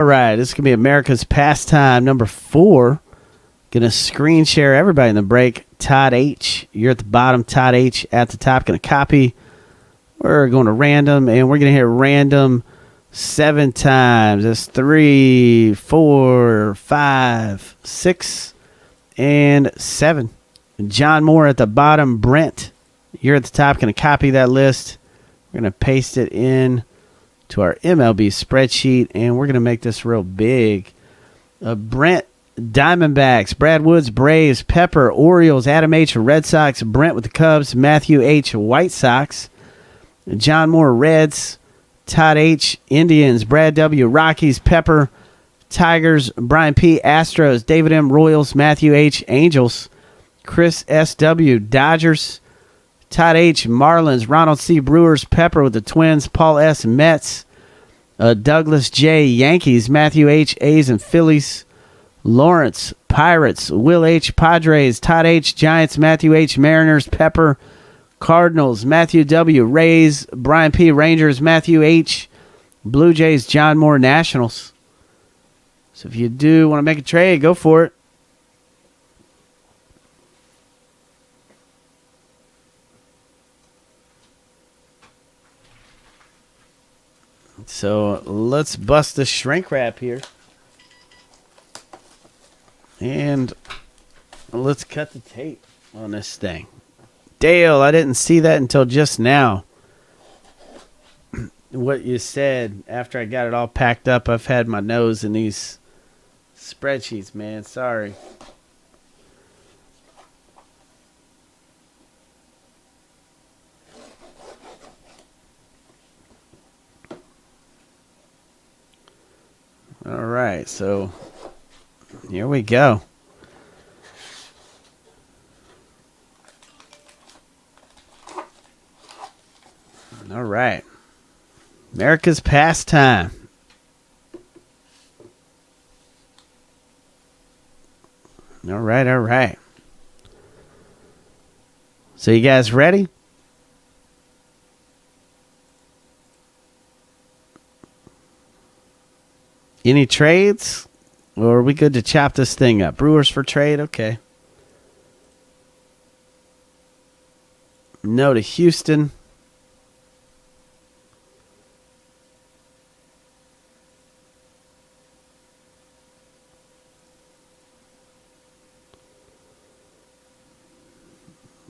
All right, this is going to be America's Pastime number 4. Going to screen share everybody in the break. Todd H., you're at the bottom. Todd H. at the top. Going to copy. We're going to random, and we're going to hit random 7 times. That's 3, 4, 5, 6, and 7. John Moore at the bottom. Brent, you're at the top. Going to copy that list. We're going to paste it in to our MLB spreadsheet, and we're going to make this real big. Brent, Diamondbacks. Brad Woods, Braves. Pepper, Orioles. Adam H., Red Sox. Brent with the Cubs. Matthew H., White Sox. John Moore, Reds. Todd H., Indians. Brad W., Rockies. Pepper, Tigers. Brian P., Astros. David M., Royals. Matthew H., Angels. Chris S.W., Dodgers. Todd H., Marlins. Ronald C., Brewers. Pepper with the Twins. Paul S., Mets. Douglas J., Yankees. Matthew H., A's and Phillies. Lawrence, Pirates. Will H., Padres. Todd H., Giants. Matthew H., Mariners. Pepper, Cardinals. Matthew W., Rays. Brian P., Rangers. Matthew H., Blue Jays. John Moore, Nationals. So if you do want to make a trade, go for it. So let's bust the shrink wrap here. And let's cut the tape on this thing. Dale, I didn't see that until just now. What you said after I got it all packed up. I've had my nose in these spreadsheets, man. Sorry. All right, so here we go. All right. America's Pastime. All right, all right. So you guys ready? Any trades? Or are we good to chop this thing up? Brewers for trade? Okay. No to Houston.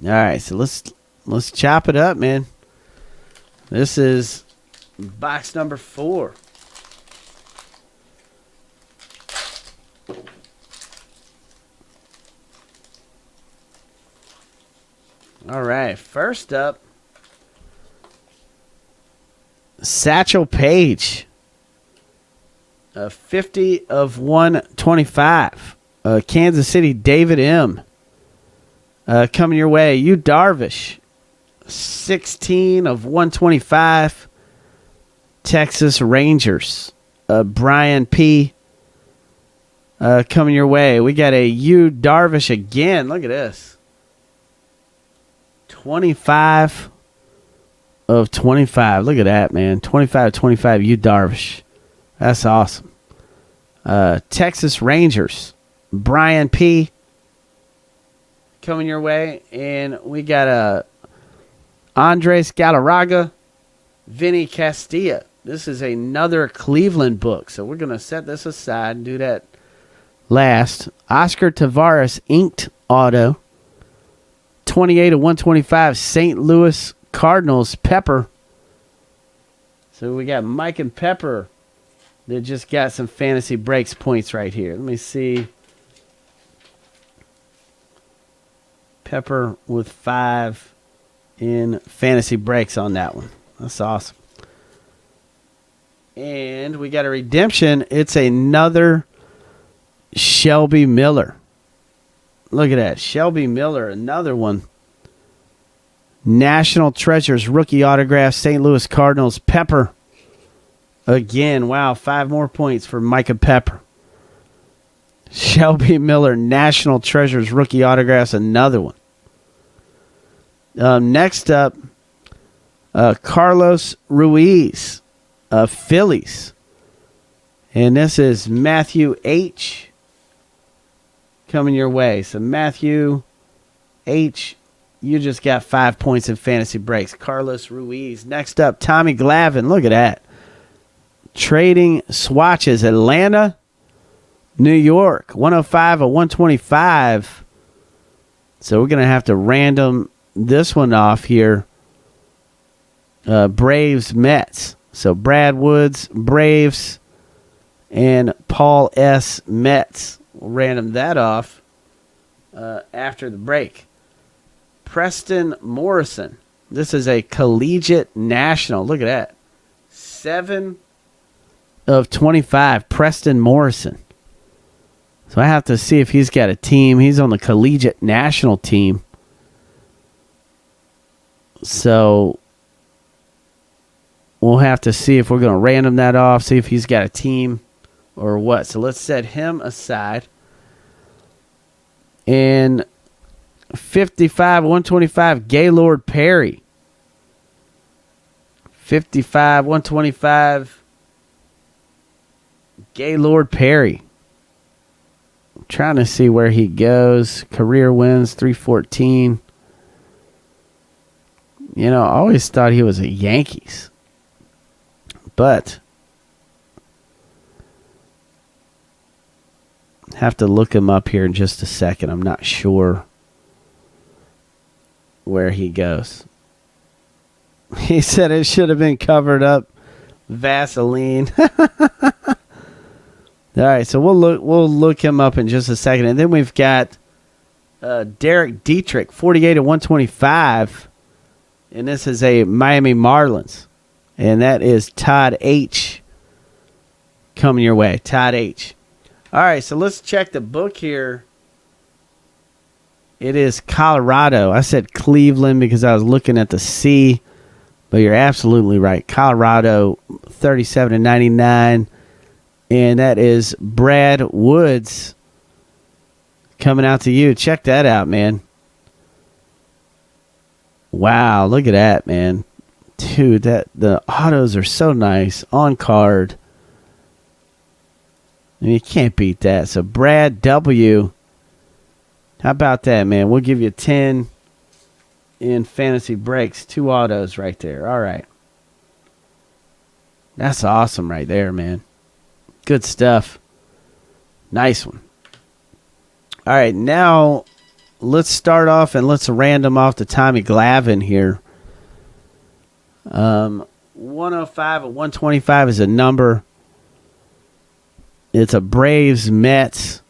All right, so let's chop it up, man. This is box number 4. All right, first up, Satchel Paige, 50 of 125. Kansas City, David M. Coming your way, Yu Darvish, 16 of 125. Texas Rangers, Brian P. Coming your way. We got a Yu Darvish again. Look at this. 25 of 25. Look at that, man. 25 of 25, Yu Darvish. That's awesome. Texas Rangers, Brian P. coming your way. And we got a Andres Galarraga, Vinny Castilla. This is another Cleveland book. So we're going to set this aside and do that last. Oscar Tavares, inked auto. 28 of 125, St. Louis Cardinals, Pepper. So we got Mike and Pepper that just got some fantasy breaks points right here. Let me see. Pepper with 5 in fantasy breaks on that one. That's awesome. And we got a redemption. It's another Shelby Miller. Look at that. Shelby Miller, another one. National Treasures, rookie autograph, St. Louis Cardinals, Pepper. Again, wow, 5 more points for Micah Pepper. Shelby Miller, National Treasures, rookie autographs, another one. Next up, Carlos Ruiz, Phillies. And this is Matthew H. coming your way. So Matthew H., you just got 5 points in fantasy breaks. Carlos Ruiz. Next up, Tommy Glavine. Look at that. Trading swatches. Atlanta, New York. 105 of 125. So we're going to have to random this one off here. Braves, Mets. So Brad Woods, Braves, and Paul S. Mets. We'll random that off after the break. Preston Morrison. This is a collegiate national. Look at that. 7 of 25. Preston Morrison. So I have to see if he's got a team. He's on the collegiate national team. So we'll have to see if we're going to random that off, see if he's got a team or what. So let's set him aside. And 55, 125, Gaylord Perry. 55, 125, Gaylord Perry. I'm trying to see where he goes. Career wins, 314. You know, I always thought he was a Yankees. But have to look him up here in just a second. I'm not sure where he goes. He said it should have been covered up. Vaseline. All right, so we'll look him up in just a second. And then we've got Derek Dietrich, 48 of 125. And this is a Miami Marlins. And that is Todd H. coming your way. Todd H. All right, so let's check the book here. It is Colorado. I said Cleveland because I was looking at the C, but you're absolutely right. Colorado, 37 and 99, and that is Brad Woods coming out to you. Check that out, man. Wow, look at that, man. Dude, the autos are so nice on card. I mean, you can't beat that. So Brad W. How about that, man? We'll give you 10 in fantasy breaks. 2 autos right there. All right. That's awesome right there, man. Good stuff. Nice one. All right, now let's start off and let's random off the Tommy Glavine here. 105 and 125 is a number. It's a Braves Mets.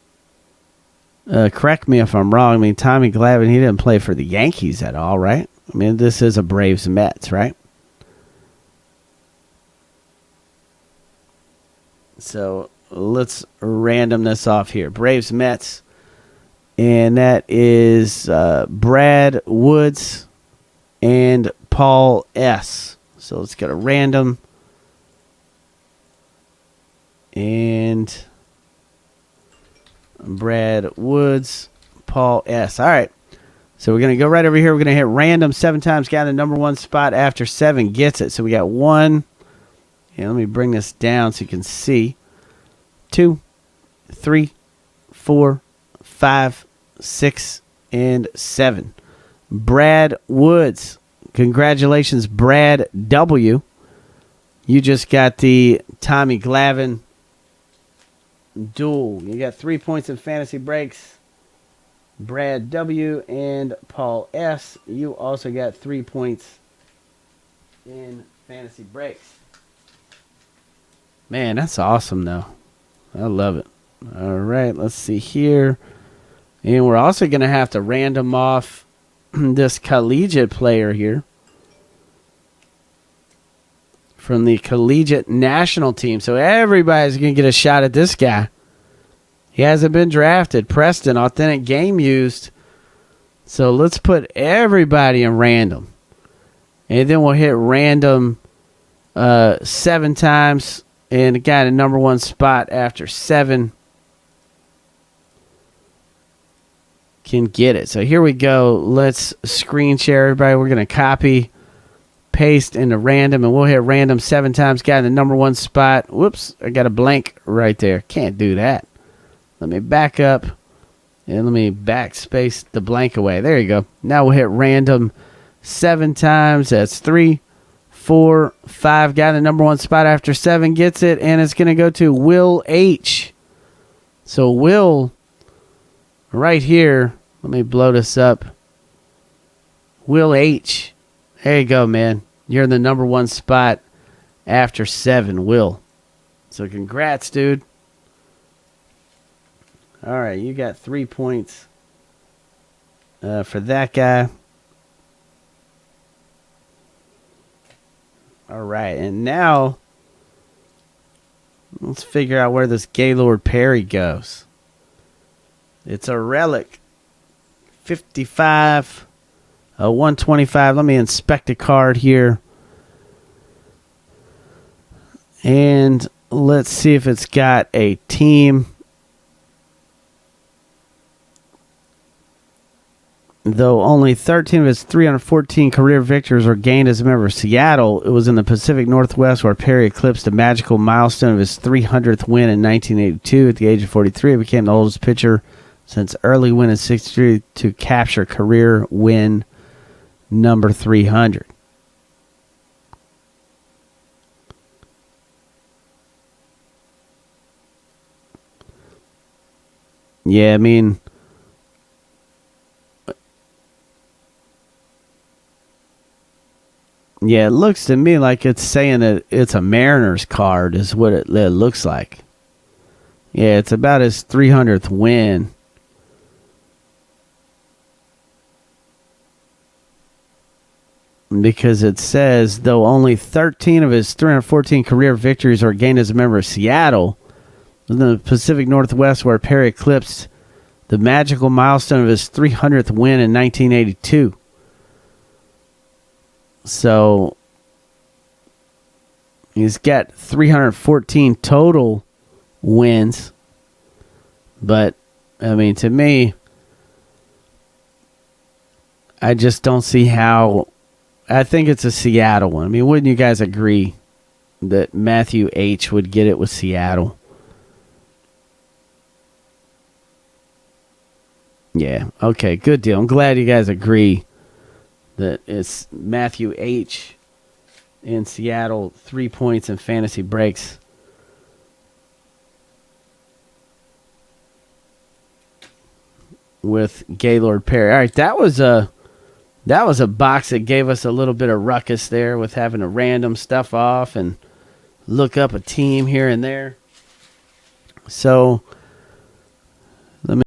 Correct me if I'm wrong. I mean, Tommy Glavine, he didn't play for the Yankees at all, right? I mean, this is a Braves Mets, right? So let's random this off here. Braves Mets. And that is Brad Woods and Paul S. So let's get a random. And Brad Woods, Paul S. All right. So we're going to go right over here. We're going to hit random 7 times. Got the number 1 spot after 7 gets it. So we got 1. And let me bring this down so you can see. 2, 3, 4, 5, 6, and 7. Brad Woods. Congratulations, Brad W. You just got the Tommy Glavine duel. You got 3 points in fantasy breaks. Brad W. and Paul S. You also got 3 points in fantasy breaks. Man, that's awesome, though. I love it. All right, let's see here. And we're also going to have to random off this collegiate player here from the collegiate national team. So everybody's going to get a shot at this guy. He hasn't been drafted. Preston, authentic game used. So let's put everybody in random. And then we'll hit random 7 times. And the guy in the number 1 spot after 7 can get it. So here we go. Let's screen share everybody. We're going to copy, paste into random, and we'll hit random 7 times. Got in the number 1 spot. Whoops, I got a blank right there. Can't do that. Let me back up, and let me backspace the blank away. There you go. Now we'll hit random 7 times. That's 3, 4, 5. Got in the number 1 spot after 7. Gets it, and it's going to go to Will H. So Will, right here, let me blow this up. Will H. There you go, man. You're in the number 1 spot after 7, Will. So congrats, dude. All right, you got 3 points for that guy. All right, and now let's figure out where this Gaylord Perry goes. It's a relic. 55, 125. Let me inspect the card here. And let's see if it's got a team. Though only 13 of his 314 career victories were gained as a member of Seattle, it was in the Pacific Northwest where Perry eclipsed the magical milestone of his 300th win in 1982. At the age of 43, he became the oldest pitcher since early win in 63 to capture career win number 300. Yeah, I mean, yeah, it looks to me like it's saying that it's a Mariners card is what it looks like. Yeah, it's about his 300th win. Because it says, though only 13 of his 314 career victories are gained as a member of Seattle, in the Pacific Northwest where Perry eclipsed the magical milestone of his 300th win in 1982. So he's got 314 total wins. But, I mean, to me, I just don't see how. I think it's a Seattle one. I mean, wouldn't you guys agree that Matthew H. would get it with Seattle? Yeah, okay, good deal. I'm glad you guys agree that it's Matthew H. in Seattle, 3 points in fantasy breaks. With Gaylord Perry. All right, that was a box that gave us a little bit of ruckus there with having to random stuff off and look up a team here and there. So